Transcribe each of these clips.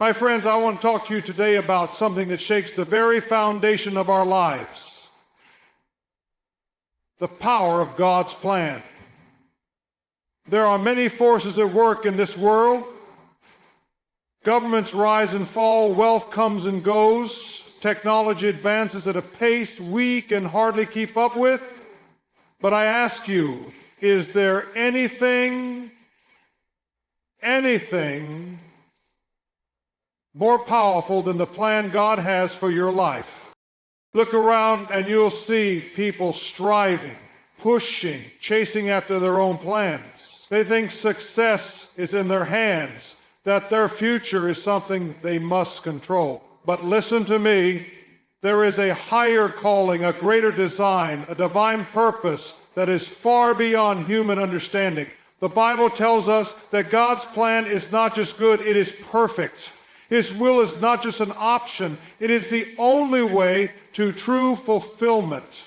My friends, I want to talk to you today about something that shakes the very foundation of our lives. The power of God's plan. There are many forces at work in this world. Governments rise and fall, wealth comes and goes, technology advances at a pace we can hardly keep up with. But I ask you, is there anything more powerful than the plan God has for your life? Look around and you'll see people striving, pushing, chasing after their own plans. They think success is in their hands, that their future is something they must control. But listen to me, there is a higher calling, a greater design, a divine purpose that is far beyond human understanding. The Bible tells us that God's plan is not just good, it is perfect. His will is not just an option, it is the only way to true fulfillment.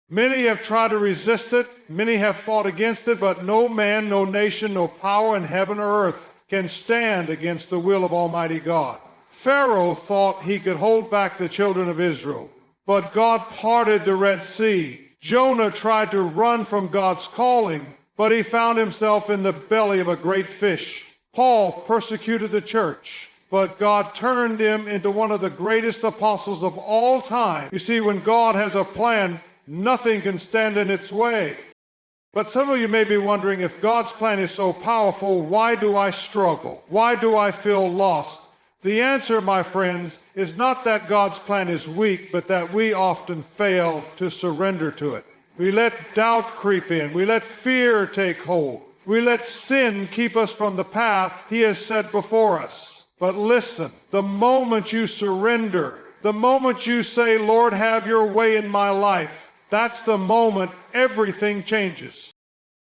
Many have tried to resist it, many have fought against it, but no man, no nation, no power in heaven or earth can stand against the will of Almighty God. Pharaoh thought he could hold back the children of Israel, but God parted the Red Sea. Jonah tried to run from God's calling, but he found himself in the belly of a great fish. Paul persecuted the church, but God turned him into one of the greatest apostles of all time. You see, when God has a plan, nothing can stand in its way. But some of you may be wondering, if God's plan is so powerful, why do I struggle? Why do I feel lost? The answer, my friends, is not that God's plan is weak, but that we often fail to surrender to it. We let doubt creep in. We let fear take hold. We let sin keep us from the path He has set before us. But listen, the moment you surrender, the moment you say, Lord, have your way in my life, that's the moment everything changes.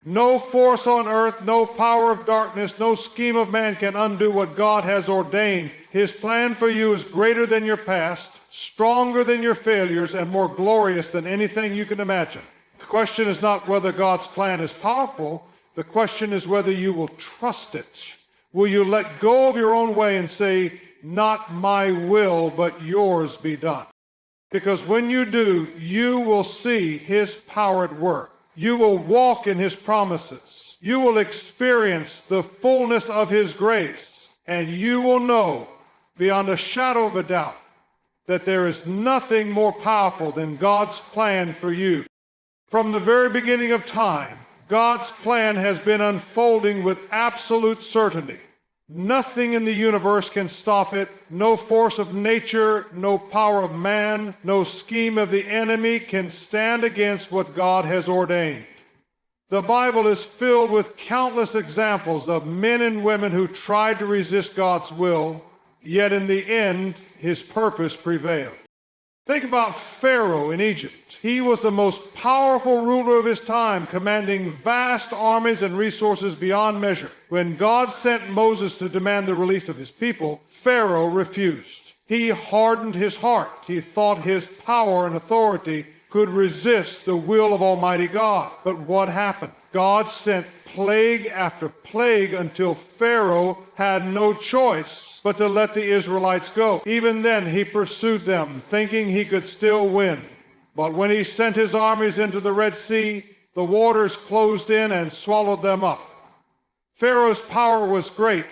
No force on earth, no power of darkness, no scheme of man can undo what God has ordained. His plan for you is greater than your past, stronger than your failures, and more glorious than anything you can imagine. The question is not whether God's plan is powerful. The question is whether you will trust it. Will you let go of your own way and say, not my will, but yours be done? Because when you do, you will see His power at work. You will walk in His promises. You will experience the fullness of His grace. And you will know, beyond a shadow of a doubt, that there is nothing more powerful than God's plan for you. From the very beginning of time, God's plan has been unfolding with absolute certainty. Nothing in the universe can stop it. No force of nature, no power of man, no scheme of the enemy can stand against what God has ordained. The Bible is filled with countless examples of men and women who tried to resist God's will, yet in the end, His purpose prevailed. Think about Pharaoh in Egypt. He was the most powerful ruler of his time, commanding vast armies and resources beyond measure. When God sent Moses to demand the release of his people, Pharaoh refused. He hardened his heart. He thought his power and authority could resist the will of Almighty God. But what happened? God sent plague after plague until Pharaoh had no choice but to let the Israelites go. Even then, he pursued them, thinking he could still win. But when he sent his armies into the Red Sea, the waters closed in and swallowed them up. Pharaoh's power was great,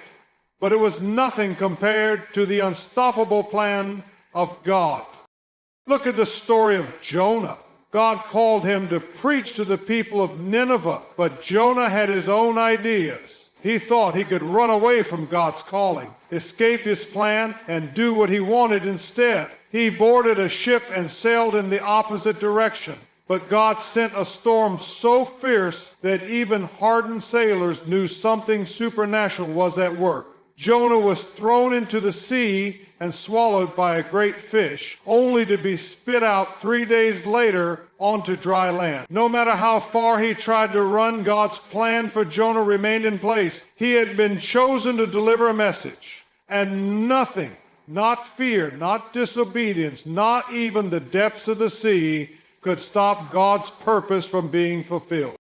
but it was nothing compared to the unstoppable plan of God. Look at the story of Jonah. God called him to preach to the people of Nineveh, but Jonah had his own ideas. He thought he could run away from God's calling, escape his plan, and do what he wanted instead. He boarded a ship and sailed in the opposite direction. But God sent a storm so fierce that even hardened sailors knew something supernatural was at work. Jonah was thrown into the sea and swallowed by a great fish, only to be spit out 3 days later onto dry land. No matter how far he tried to run, God's plan for Jonah remained in place. He had been chosen to deliver a message, and nothing, not fear, not disobedience, not even the depths of the sea, could stop God's purpose from being fulfilled.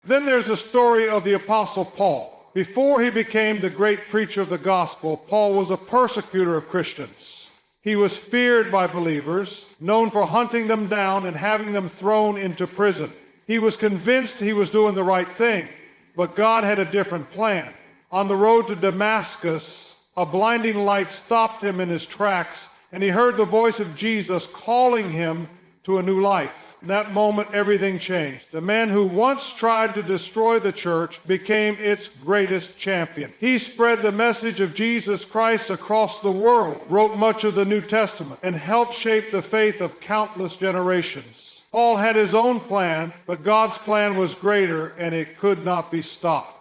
Then there's the story of the Apostle Paul. Before he became the great preacher of the gospel, Paul was a persecutor of Christians. He was feared by believers, known for hunting them down and having them thrown into prison. He was convinced he was doing the right thing, but God had a different plan. On the road to Damascus, a blinding light stopped him in his tracks, and he heard the voice of Jesus calling him to a new life. In that moment, everything changed. The man who once tried to destroy the church became its greatest champion. He spread the message of Jesus Christ across the world, wrote much of the New Testament, and helped shape the faith of countless generations. Paul had his own plan, but God's plan was greater, and it could not be stopped.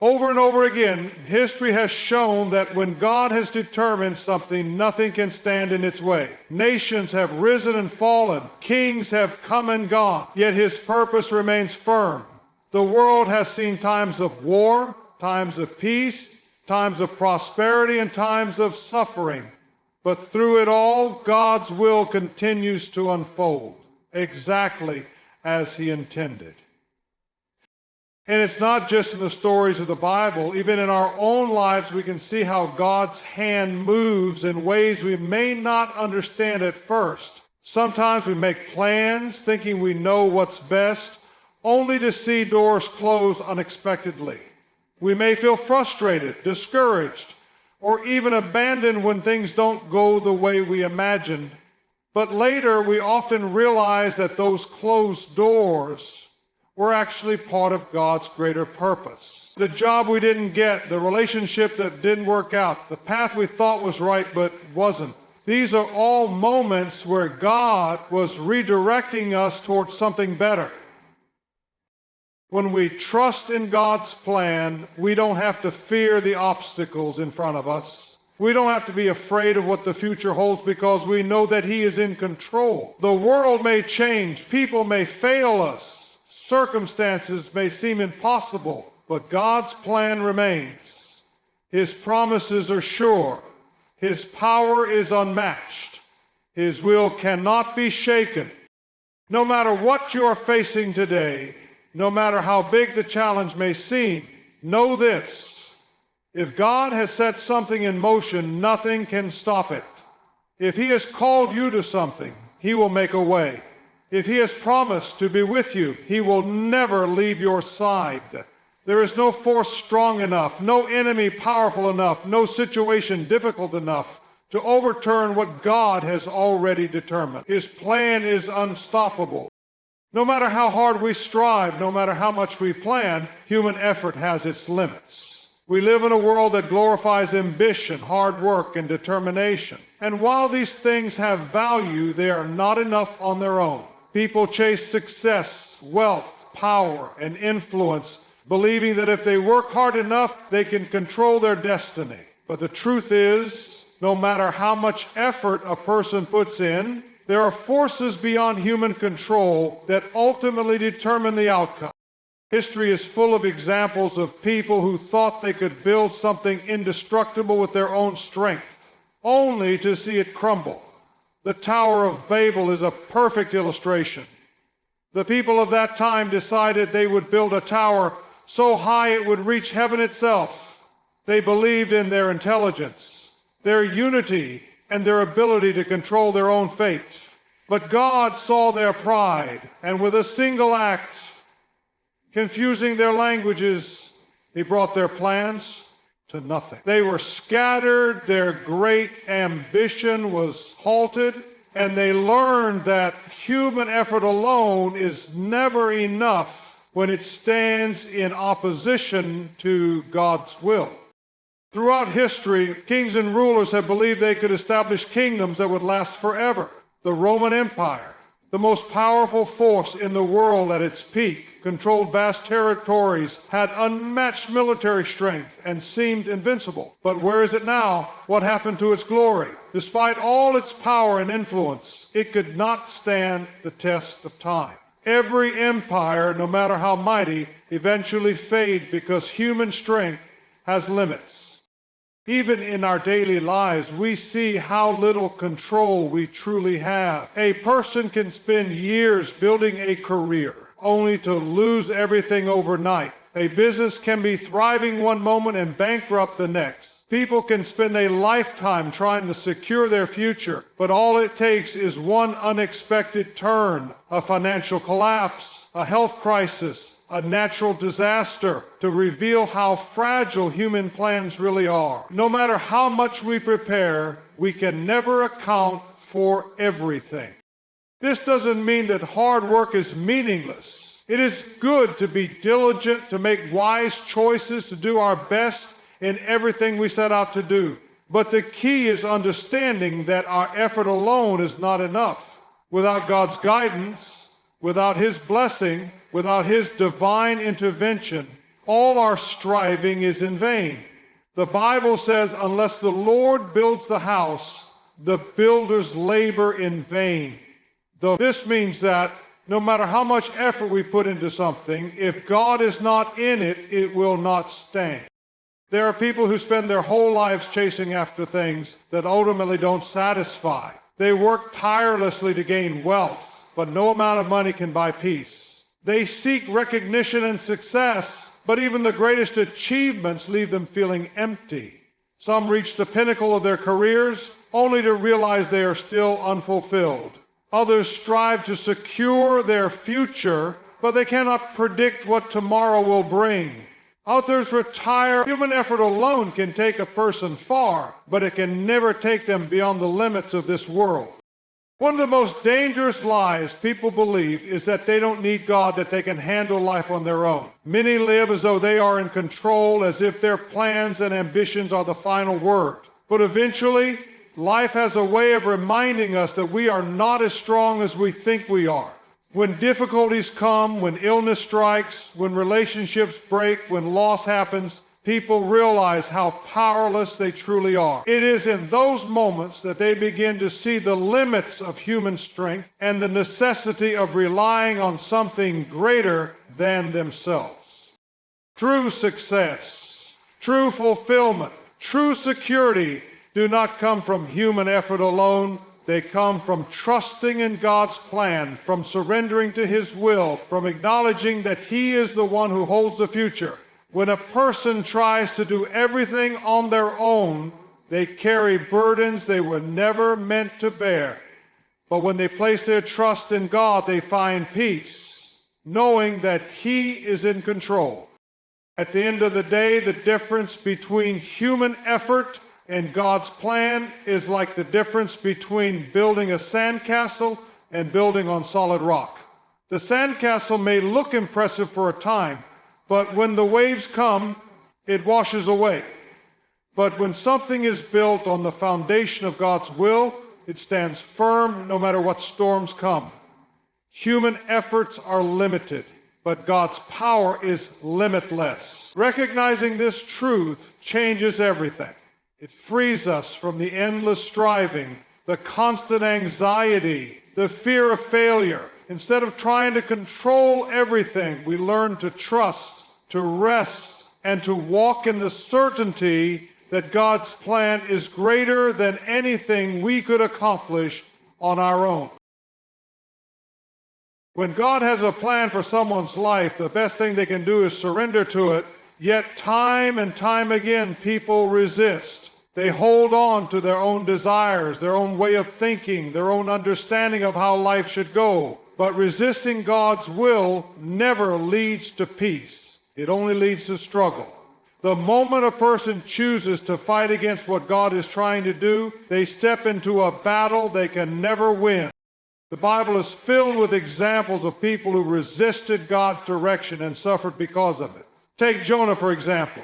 Over and over again, history has shown that when God has determined something, nothing can stand in its way. Nations have risen and fallen. Kings have come and gone. Yet his purpose remains firm. The world has seen times of war, times of peace, times of prosperity, and times of suffering. But through it all, God's will continues to unfold exactly as he intended. And it's not just in the stories of the Bible. Even in our own lives, we can see how God's hand moves in ways we may not understand at first. Sometimes we make plans thinking we know what's best, only to see doors close unexpectedly. We may feel frustrated, discouraged, or even abandoned when things don't go the way we imagined. But later, we often realize that those closed doors were actually part of God's greater purpose. The job we didn't get, the relationship that didn't work out, the path we thought was right but wasn't. These are all moments where God was redirecting us towards something better. When we trust in God's plan, we don't have to fear the obstacles in front of us. We don't have to be afraid of what the future holds because we know that he is in control. The world may change, people may fail us, circumstances may seem impossible, but God's plan remains. His promises are sure. His power is unmatched. His will cannot be shaken. No matter what you are facing today, no matter how big the challenge may seem, know this: if God has set something in motion, nothing can stop it. If he has called you to something, he will make a way. If he has promised to be with you, he will never leave your side. There is no force strong enough, no enemy powerful enough, no situation difficult enough to overturn what God has already determined. His plan is unstoppable. No matter how hard we strive, no matter how much we plan, human effort has its limits. We live in a world that glorifies ambition, hard work, and determination. And while these things have value, they are not enough on their own. People chase success, wealth, power, and influence, believing that if they work hard enough, they can control their destiny. But the truth is, no matter how much effort a person puts in, there are forces beyond human control that ultimately determine the outcome. History is full of examples of people who thought they could build something indestructible with their own strength, only to see it crumble. The Tower of Babel is a perfect illustration. The people of that time decided they would build a tower so high it would reach heaven itself. They believed in their intelligence, their unity, and their ability to control their own fate. But God saw their pride, and with a single act, confusing their languages, he brought their plans to nothing. They were scattered, their great ambition was halted, and they learned that human effort alone is never enough when it stands in opposition to God's will. Throughout history, kings and rulers have believed they could establish kingdoms that would last forever. The Roman Empire, the most powerful force in the world at its peak, controlled vast territories, had unmatched military strength, and seemed invincible. But where is it now? What happened to its glory? Despite all its power and influence, it could not stand the test of time. Every empire, no matter how mighty, eventually fades because human strength has limits. Even in our daily lives, we see how little control we truly have. A person can spend years building a career, only to lose everything overnight. A business can be thriving one moment and bankrupt the next. People can spend a lifetime trying to secure their future, but all it takes is one unexpected turn, a financial collapse, a health crisis, a natural disaster, to reveal how fragile human plans really are. No matter how much we prepare, we can never account for everything. This doesn't mean that hard work is meaningless. It is good to be diligent, to make wise choices, to do our best in everything we set out to do. But the key is understanding that our effort alone is not enough. Without God's guidance, without His blessing, without His divine intervention, all our striving is in vain. The Bible says, unless the Lord builds the house, the builders labor in vain. Though this means that no matter how much effort we put into something, if God is not in it, it will not stand. There are people who spend their whole lives chasing after things that ultimately don't satisfy. They work tirelessly to gain wealth, but no amount of money can buy peace. They seek recognition and success, but even the greatest achievements leave them feeling empty. Some reach the pinnacle of their careers only to realize they are still unfulfilled. Others strive to secure their future, but they cannot predict what tomorrow will bring. Others retire. Human effort alone can take a person far, but it can never take them beyond the limits of this world. One of the most dangerous lies people believe is that they don't need God, that they can handle life on their own. Many live as though they are in control, as if their plans and ambitions are the final word. But eventually, life has a way of reminding us that we are not as strong as we think we are. When difficulties come, when illness strikes, when relationships break, when loss happens, people realize how powerless they truly are. It is in those moments that they begin to see the limits of human strength and the necessity of relying on something greater than themselves. True success, true fulfillment, true security do not come from human effort alone. They come from trusting in God's plan, from surrendering to His will, from acknowledging that He is the one who holds the future. When a person tries to do everything on their own, they carry burdens they were never meant to bear. But when they place their trust in God, they find peace, knowing that He is in control. At the end of the day, the difference between human effort and God's plan is like the difference between building a sandcastle and building on solid rock. The sandcastle may look impressive for a time, but when the waves come, it washes away. But when something is built on the foundation of God's will, it stands firm no matter what storms come. Human efforts are limited, but God's power is limitless. Recognizing this truth changes everything. It frees us from the endless striving, the constant anxiety, the fear of failure. Instead of trying to control everything, we learn to trust, to rest, and to walk in the certainty that God's plan is greater than anything we could accomplish on our own. When God has a plan for someone's life, the best thing they can do is surrender to it. Yet time and time again, people resist. They hold on to their own desires, their own way of thinking, their own understanding of how life should go. But resisting God's will never leads to peace. It only leads to struggle. The moment a person chooses to fight against what God is trying to do, they step into a battle they can never win. The Bible is filled with examples of people who resisted God's direction and suffered because of it. Take Jonah, for example.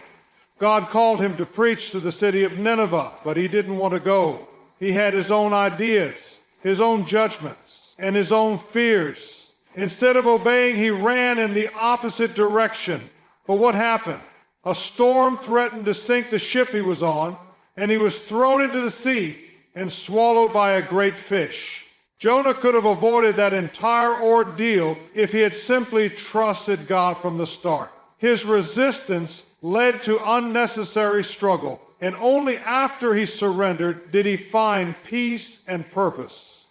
God called him to preach to the city of Nineveh, but he didn't want to go. He had his own ideas, his own judgments, and his own fears. Instead of obeying, he ran in the opposite direction. But what happened? A storm threatened to sink the ship he was on, and he was thrown into the sea and swallowed by a great fish. Jonah could have avoided that entire ordeal if he had simply trusted God from the start. His resistance led to unnecessary struggle, and only after he surrendered did he find peace and purpose.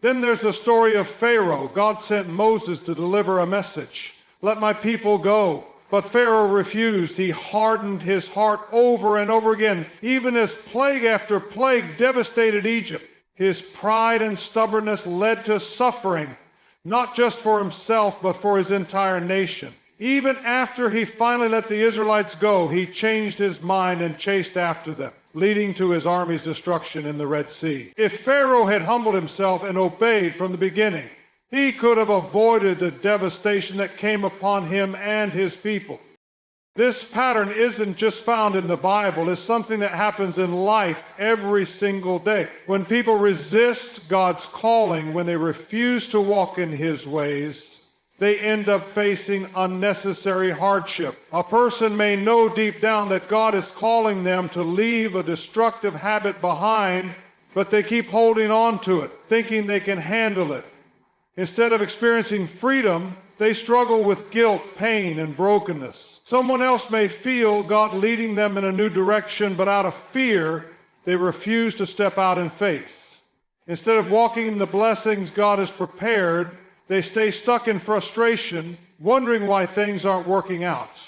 Then there's the story of Pharaoh. God sent Moses to deliver a message. Let my people go. But Pharaoh refused. He hardened his heart over and over again, even as plague after plague devastated Egypt. His pride and stubbornness led to suffering, not just for himself, but for his entire nation. Even after he finally let the Israelites go, he changed his mind and chased after them, leading to his army's destruction in the Red Sea. If Pharaoh had humbled himself and obeyed from the beginning, he could have avoided the devastation that came upon him and his people. This pattern isn't just found in the Bible. It's something that happens in life every single day. When people resist God's calling, when they refuse to walk in his ways, they end up facing unnecessary hardship. A person may know deep down that God is calling them to leave a destructive habit behind, but they keep holding on to it, thinking they can handle it. Instead of experiencing freedom, they struggle with guilt, pain, and brokenness. Someone else may feel God leading them in a new direction, but out of fear, they refuse to step out in faith. Instead of walking in the blessings God has prepared, they stay stuck in frustration, wondering why things aren't working out.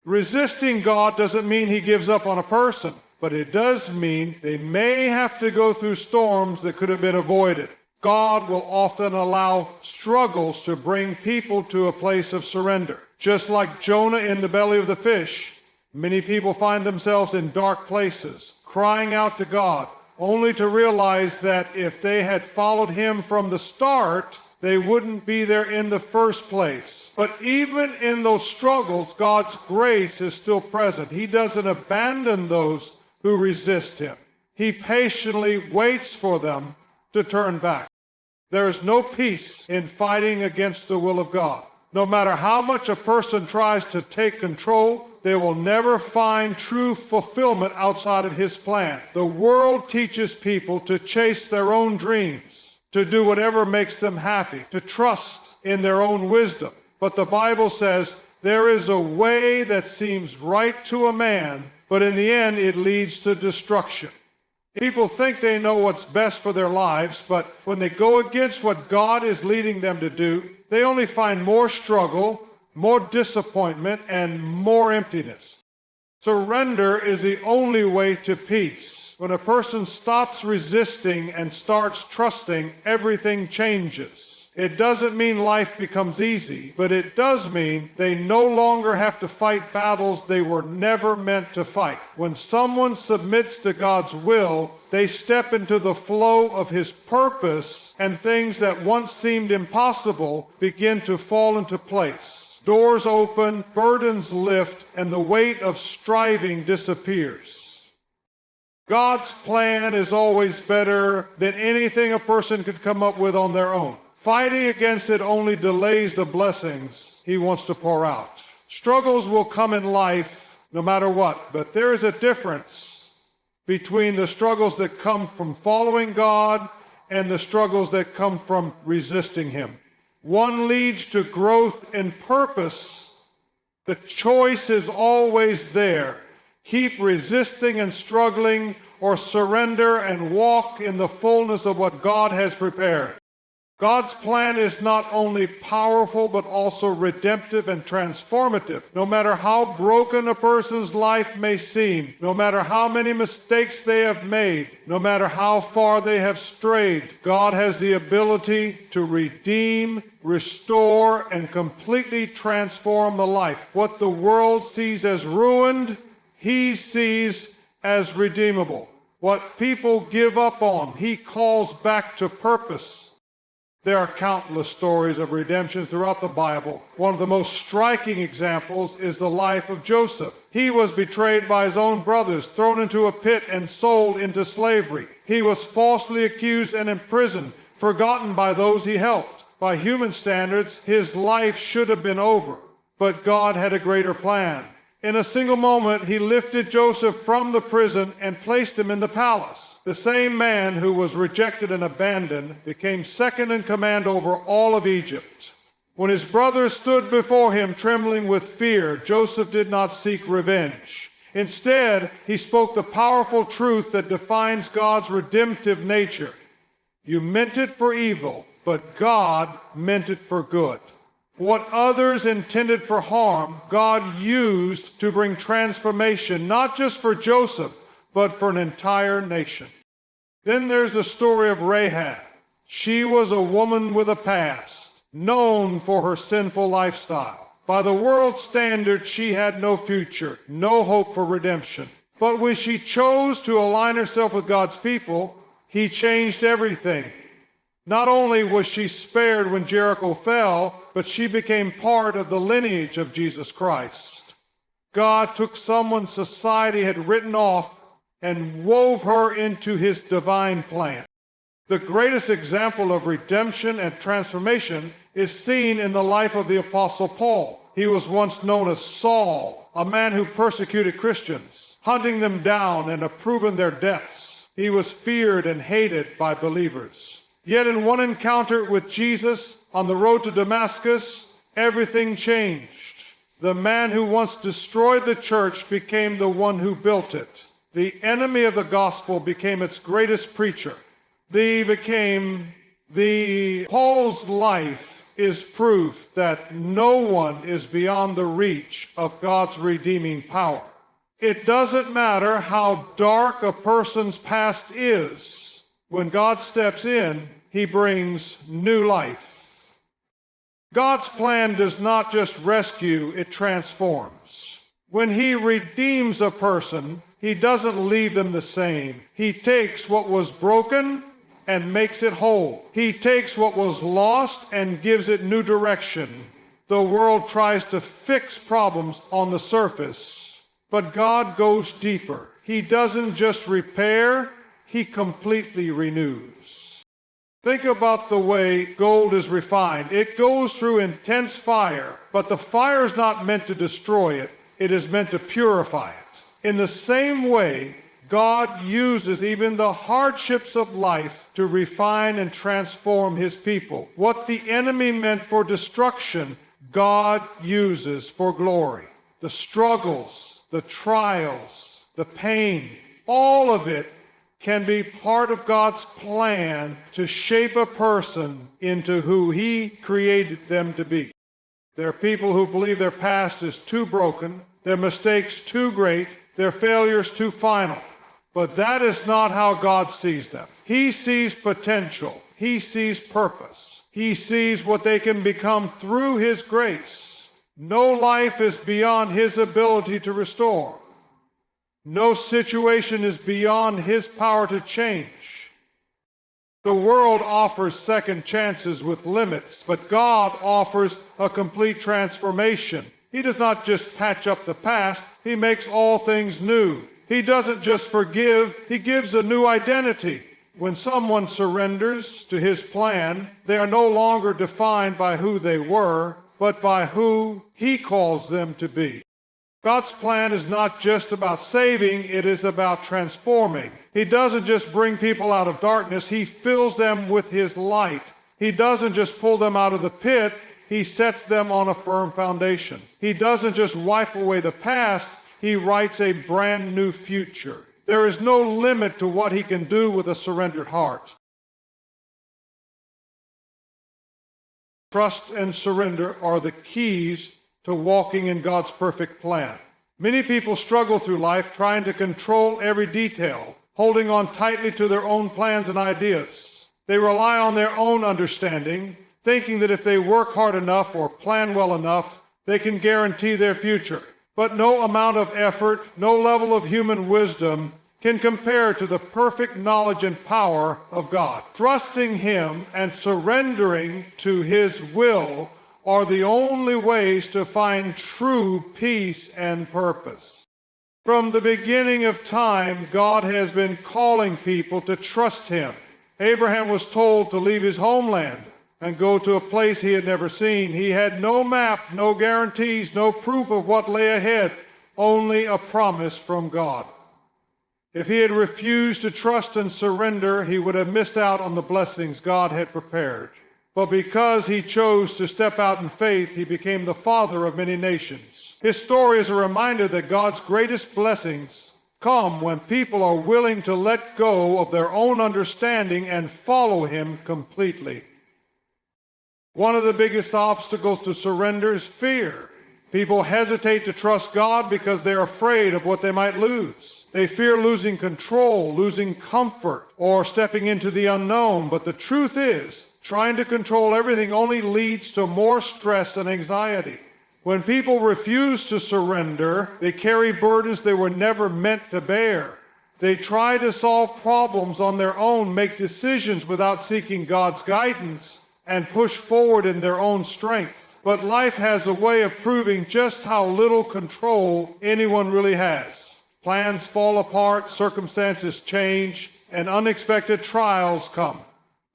Resisting God doesn't mean he gives up on a person, but it does mean they may have to go through storms that could have been avoided. God will often allow struggles to bring people to a place of surrender. Just like Jonah in the belly of the fish, many people find themselves in dark places, crying out to God, only to realize that if they had followed him from the start, they wouldn't be there in the first place. But even in those struggles, God's grace is still present. He doesn't abandon those who resist him. He patiently waits for them to turn back. There is no peace in fighting against the will of God. No matter how much a person tries to take control, they will never find true fulfillment outside of his plan. The world teaches people to chase their own dreams, to do whatever makes them happy, to trust in their own wisdom. But the Bible says there is a way that seems right to a man, but in the end it leads to destruction. People think they know what's best for their lives, but when they go against what God is leading them to do, they only find more struggle, more disappointment, and more emptiness. Surrender is the only way to peace. When a person stops resisting and starts trusting, everything changes. It doesn't mean life becomes easy, but it does mean they no longer have to fight battles they were never meant to fight. When someone submits to God's will, they step into the flow of his purpose, and things that once seemed impossible begin to fall into place. Doors open, burdens lift, and the weight of striving disappears. God's plan is always better than anything a person could come up with on their own. Fighting against it only delays the blessings he wants to pour out. Struggles will come in life no matter what, but there is a difference between the struggles that come from following God and the struggles that come from resisting him. One leads to growth in purpose. The choice is always there. Keep resisting and struggling, or surrender and walk in the fullness of what God has prepared. God's plan is not only powerful, but also redemptive and transformative. No matter how broken a person's life may seem, no matter how many mistakes they have made, no matter how far they have strayed, God has the ability to redeem, restore, and completely transform the life. What the world sees as ruined, he sees as redeemable. What people give up on, he calls back to purpose. There are countless stories of redemption throughout the Bible. One of the most striking examples is the life of Joseph. He was betrayed by his own brothers, thrown into a pit, and sold into slavery. He was falsely accused and imprisoned, forgotten by those he helped. By human standards, his life should have been over, but God had a greater plan. In a single moment, he lifted Joseph from the prison and placed him in the palace. The same man who was rejected and abandoned became second in command over all of Egypt. When his brothers stood before him trembling with fear, Joseph did not seek revenge. Instead, he spoke the powerful truth that defines God's redemptive nature. You meant it for evil, but God meant it for good. What others intended for harm, God used to bring transformation, not just for Joseph, but for an entire nation. Then there's the story of Rahab. She was a woman with a past, known for her sinful lifestyle. By the world's standards, she had no future, no hope for redemption. But when she chose to align herself with God's people, He changed everything. Not only was she spared when Jericho fell, but she became part of the lineage of Jesus Christ. God took someone society had written off and wove her into His divine plan. The greatest example of redemption and transformation is seen in the life of the Apostle Paul. He was once known as Saul, a man who persecuted Christians, hunting them down and approving their deaths. He was feared and hated by believers. Yet in one encounter with Jesus on the road to Damascus, everything changed. The man who once destroyed the church became the one who built it. The enemy of the gospel became its greatest preacher. Paul's life is proof that no one is beyond the reach of God's redeeming power. It doesn't matter how dark a person's past is. When God steps in, He brings new life. God's plan does not just rescue, it transforms. When He redeems a person, He doesn't leave them the same. He takes what was broken and makes it whole. He takes what was lost and gives it new direction. The world tries to fix problems on the surface, but God goes deeper. He doesn't just repair, He completely renews. Think about the way gold is refined. It goes through intense fire, but the fire is not meant to destroy it. It is meant to purify it. In the same way, God uses even the hardships of life to refine and transform His people. What the enemy meant for destruction, God uses for glory. The struggles, the trials, the pain, all of it can be part of God's plan to shape a person into who He created them to be. There are people who believe their past is too broken, their mistakes too great, their failures too final. But that is not how God sees them. He sees potential. He sees purpose. He sees what they can become through His grace. No life is beyond His ability to restore. No situation is beyond His power to change. The world offers second chances with limits, but God offers a complete transformation. He does not just patch up the past, He makes all things new. He doesn't just forgive, He gives a new identity. When someone surrenders to His plan, they are no longer defined by who they were, but by who He calls them to be. God's plan is not just about saving, it is about transforming. He doesn't just bring people out of darkness, He fills them with His light. He doesn't just pull them out of the pit, He sets them on a firm foundation. He doesn't just wipe away the past, He writes a brand new future. There is no limit to what He can do with a surrendered heart. Trust and surrender are the keys to walking in God's perfect plan. Many people struggle through life trying to control every detail, holding on tightly to their own plans and ideas. They rely on their own understanding, thinking that if they work hard enough or plan well enough, they can guarantee their future. But no amount of effort, no level of human wisdom can compare to the perfect knowledge and power of God. Trusting Him and surrendering to His will are the only ways to find true peace and purpose. From the beginning of time, God has been calling people to trust Him. Abraham was told to leave his homeland and go to a place he had never seen. He had no map, no guarantees, no proof of what lay ahead, only a promise from God. If he had refused to trust and surrender, he would have missed out on the blessings God had prepared. But because he chose to step out in faith, he became the father of many nations. His story is a reminder that God's greatest blessings come when people are willing to let go of their own understanding and follow Him completely. One of the biggest obstacles to surrender is fear. People hesitate to trust God because they're afraid of what they might lose. They fear losing control, losing comfort, or stepping into the unknown. But the truth is, trying to control everything only leads to more stress and anxiety. When people refuse to surrender, they carry burdens they were never meant to bear. They try to solve problems on their own, make decisions without seeking God's guidance, and push forward in their own strength. But life has a way of proving just how little control anyone really has. Plans fall apart, circumstances change, and unexpected trials come.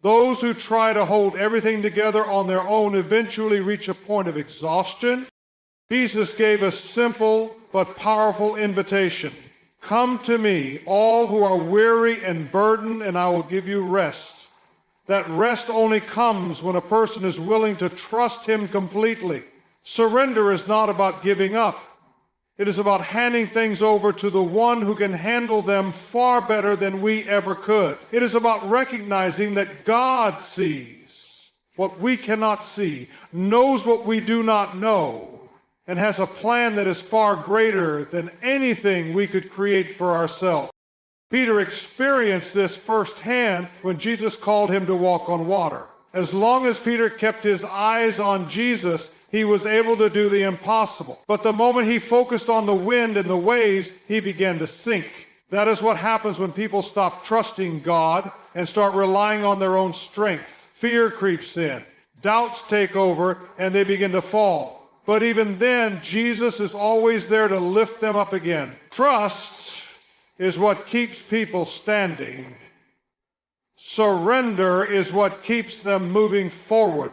Those who try to hold everything together on their own eventually reach a point of exhaustion. Jesus gave a simple but powerful invitation. Come to me, all who are weary and burdened, and I will give you rest. That rest only comes when a person is willing to trust him completely. Surrender is not about giving up. It is about handing things over to the one who can handle them far better than we ever could. It is about recognizing that God sees what we cannot see, knows what we do not know, and has a plan that is far greater than anything we could create for ourselves. Peter experienced this firsthand when Jesus called him to walk on water. As long as Peter kept his eyes on Jesus, he was able to do the impossible. But the moment he focused on the wind and the waves, he began to sink. That is what happens when people stop trusting God and start relying on their own strength. Fear creeps in, doubts take over, and they begin to fall. But even then, Jesus is always there to lift them up again. Trust is what keeps people standing. Surrender is what keeps them moving forward.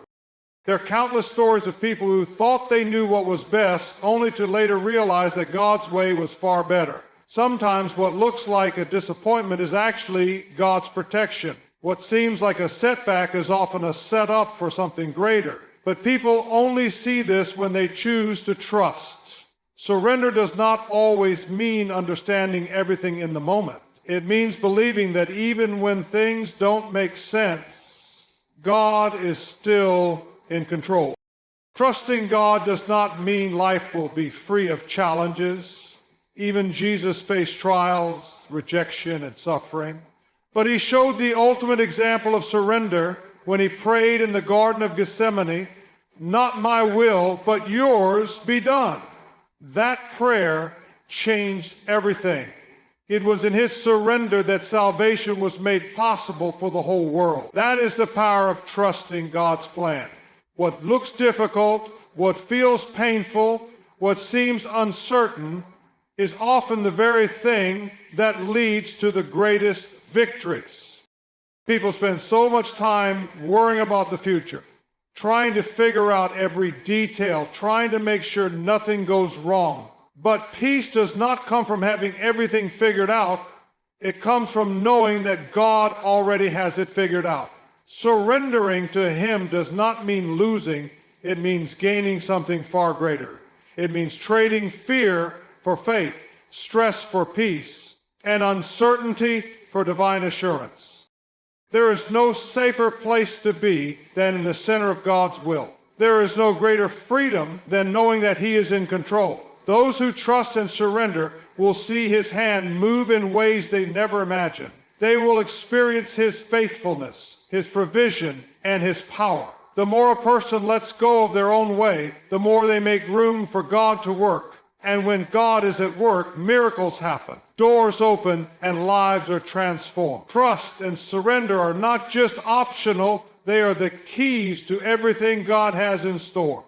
There are countless stories of people who thought they knew what was best, only to later realize that God's way was far better. Sometimes what looks like a disappointment is actually God's protection. What seems like a setback is often a setup for something greater. But people only see this when they choose to trust. Surrender does not always mean understanding everything in the moment. It means believing that even when things don't make sense, God is still in control. Trusting God does not mean life will be free of challenges. Even Jesus faced trials, rejection, and suffering. But he showed the ultimate example of surrender when he prayed in the Garden of Gethsemane, "Not my will, but yours be done." That prayer changed everything. It was in his surrender that salvation was made possible for the whole world. That is the power of trusting God's plan. What looks difficult, what feels painful, what seems uncertain is often the very thing that leads to the greatest victories. People spend so much time worrying about the future, trying to figure out every detail, trying to make sure nothing goes wrong. But peace does not come from having everything figured out. It comes from knowing that God already has it figured out. Surrendering to him does not mean losing. It means gaining something far greater. It means trading fear for faith, stress for peace, and uncertainty for divine assurance. There is no safer place to be than in the center of God's will. There is no greater freedom than knowing that he is in control. Those who trust and surrender will see his hand move in ways they never imagined. They will experience his faithfulness, his provision, and his power. The more a person lets go of their own way, the more they make room for God to work. And when God is at work, miracles happen. Doors open and lives are transformed. Trust and surrender are not just optional, they are the keys to everything God has in store.